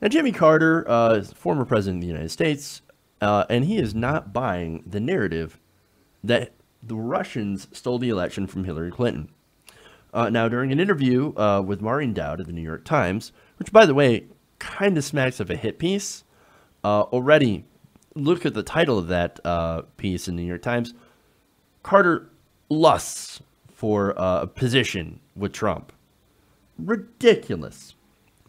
Now, Jimmy Carter is the former president of the United States, and he is not buying the narrative that the Russians stole the election from Hillary Clinton. Now, during an interview with Maureen Dowd of the New York Times, which, by the way, kind of smacks of a hit piece, already look at the title of that piece in the New York Times. Carter lusts for a position with Trump. Ridiculous.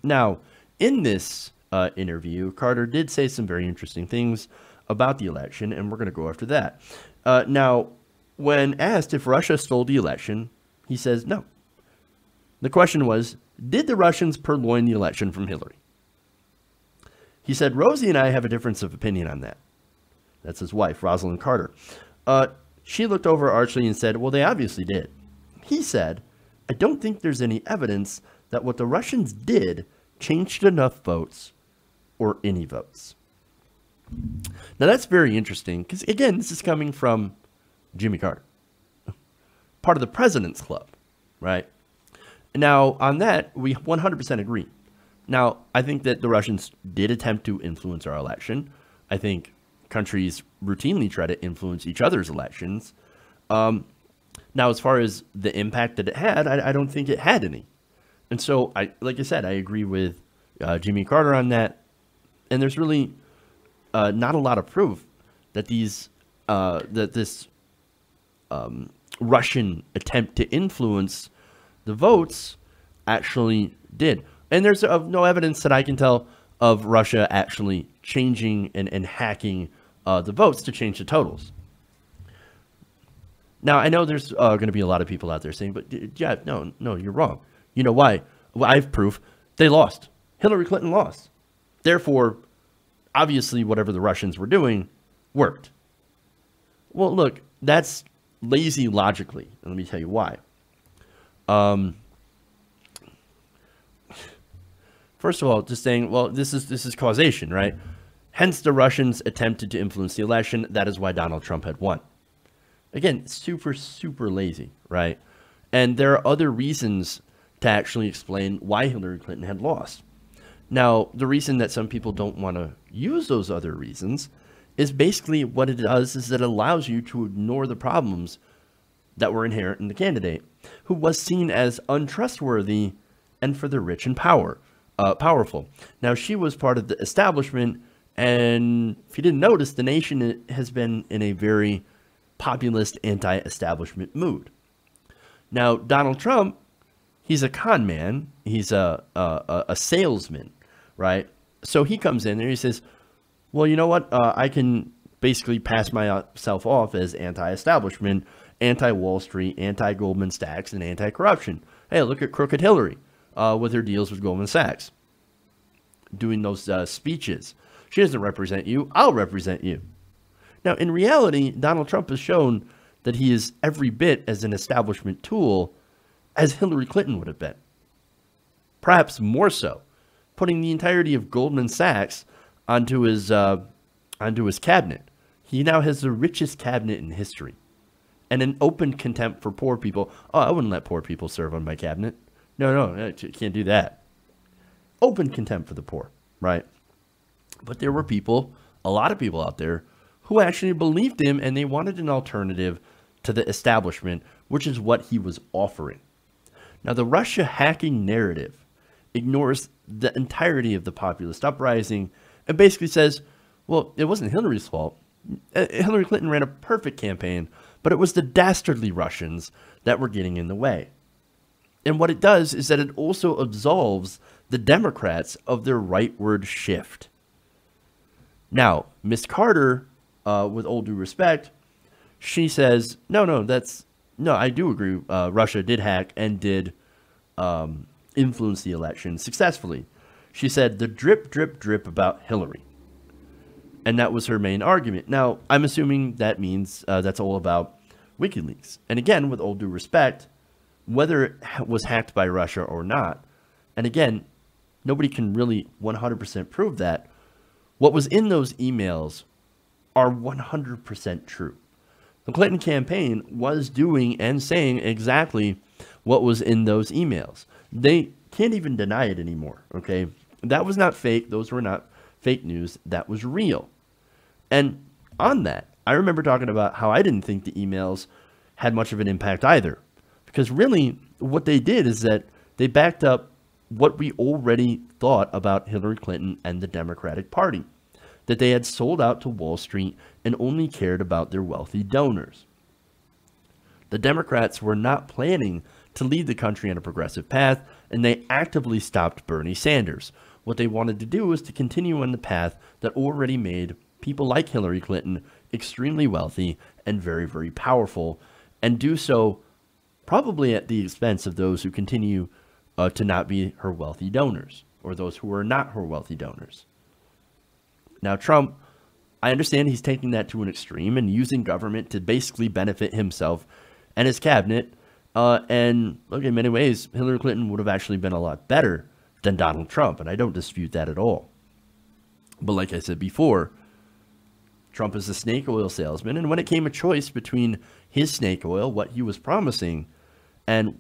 Now, in this interview, Carter did say some very interesting things about the election, and we're going to go after that. Now, when asked if Russia stole the election, he says no. The question was, did the Russians purloin the election from Hillary? He said, Rosie and I have a difference of opinion on that. That's his wife, Rosalynn Carter. She looked over archly and said, well, they obviously did. He said, I don't think there's any evidence that what the Russians did changed enough votes or any votes. Now, that's very interesting because, again, this is coming from Jimmy Carter, part of the president's club, right? Now, on that, we 100% agree. Now, I think that the Russians did attempt to influence our election. I think countries routinely try to influence each other's elections. Now, as far as the impact that it had, I don't think it had any. And so, like I said, I agree with Jimmy Carter on that. And there's really not a lot of proof that this Russian attempt to influence the votes actually did. And there's no evidence that I can tell of Russia actually changing and hacking the votes to change the totals. Now, I know there's going to be a lot of people out there saying, but yeah, no, you're wrong. You know why? Well, I have proof. They lost. Hillary Clinton lost. Therefore, obviously, whatever the Russians were doing worked. Well, look, that's lazy logically. And let me tell you why. First of all, just saying, well, this is causation, right? Hence, the Russians attempted to influence the election. That is why Donald Trump had won. Again, super, super lazy, right? And there are other reasons to actually explain why Hillary Clinton had lost. Now, the reason that some people don't want to use those other reasons is basically what it does is that it allows you to ignore the problems that were inherent in the candidate, who was seen as untrustworthy and for the rich and powerful. Now, she was part of the establishment, and if you didn't notice, the nation has been in a very populist, anti-establishment mood. Now, Donald Trump, he's a con man. He's a salesman, right? So he comes in there and he says, well, you know what? I can basically pass myself off as anti-establishment, anti-Wall Street, anti-Goldman Sachs, and anti-corruption. Hey, look at Crooked Hillary with her deals with Goldman Sachs, doing those speeches. She doesn't represent you. I'll represent you. Now, in reality, Donald Trump has shown that he is every bit as an establishment tool as Hillary Clinton would have been. Perhaps more so, putting the entirety of Goldman Sachs onto his cabinet. He now has the richest cabinet in history, and an open contempt for poor people. Oh, I wouldn't let poor people serve on my cabinet. No, you can't do that. Open contempt for the poor, right? But there were people, a lot of people out there, who actually believed him, and they wanted an alternative to the establishment, which is what he was offering. Now, the Russia hacking narrative ignores the entirety of the populist uprising and basically says, well, it wasn't Hillary's fault. Hillary Clinton ran a perfect campaign, but it was the dastardly Russians that were getting in the way. And what it does is that it also absolves the Democrats of their rightward shift. Now, Miss Carter, with all due respect, she says, no, I do agree. Russia did hack and did influence the election successfully. She said the drip, drip, drip about Hillary. And that was her main argument. Now, I'm assuming that means that's all about WikiLeaks. And again, with all due respect, whether it was hacked by Russia or not, and again, nobody can really 100% prove that, what was in those emails are 100% true. The Clinton campaign was doing and saying exactly what was in those emails. They can't even deny it anymore, okay? That was not fake. Those were not fake news. That was real. And on that, I remember talking about how I didn't think the emails had much of an impact either. Because really, what they did is that they backed up what we already thought about Hillary Clinton and the Democratic Party. That they had sold out to Wall Street and only cared about their wealthy donors. The Democrats were not planning to lead the country on a progressive path, and they actively stopped Bernie Sanders. What they wanted to do was to continue on the path that already made people like Hillary Clinton extremely wealthy and very, very powerful, and do so probably at the expense of those who continue to not be her wealthy donors, or those who are not her wealthy donors. Now, Trump, I understand he's taking that to an extreme and using government to basically benefit himself and his cabinet. And look, in many ways, Hillary Clinton would have actually been a lot better than Donald Trump, and I don't dispute that at all. But like I said before, Trump is a snake oil salesman, and when it came a choice between his snake oil, what he was promising, and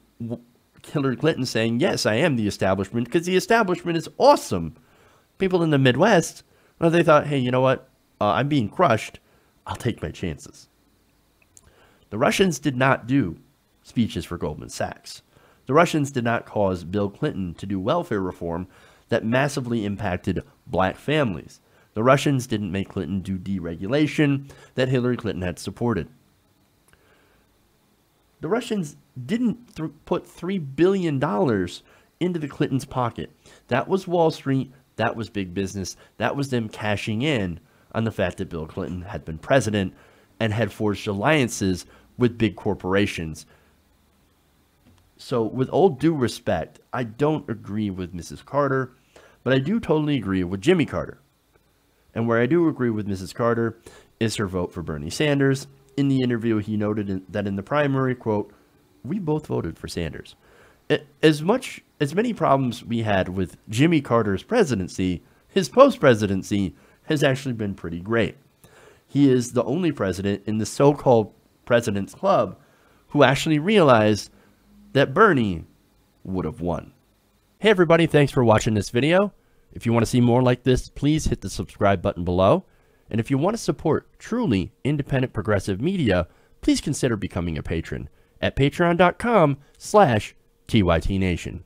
Hillary Clinton saying, yes, I am the establishment, because the establishment is awesome. People in the Midwest, well, they thought, hey, you know what? I'm being crushed. I'll take my chances. The Russians did not do speeches for Goldman Sachs. The Russians did not cause Bill Clinton to do welfare reform that massively impacted black families. The Russians didn't make Clinton do deregulation that Hillary Clinton had supported. The Russians didn't put $3 billion into the Clintons' pocket. That was Wall Street. That was big business. That was them cashing in on the fact that Bill Clinton had been president and had forged alliances with big corporations. So with all due respect, I don't agree with Mrs. Carter, but I do totally agree with Jimmy Carter. And where I do agree with Mrs. Carter is her vote for Bernie Sanders. In the interview, he noted that in the primary, quote, we both voted for Sanders. As many problems we had with Jimmy Carter's presidency, his post-presidency has actually been pretty great. He is the only president in the so-called President's Club who actually realized that Bernie would have won. Hey everybody, thanks for watching this video. If you want to see more like this, please hit the subscribe button below. And if you want to support truly independent progressive media, please consider becoming a patron at patreon.com/TYTNation.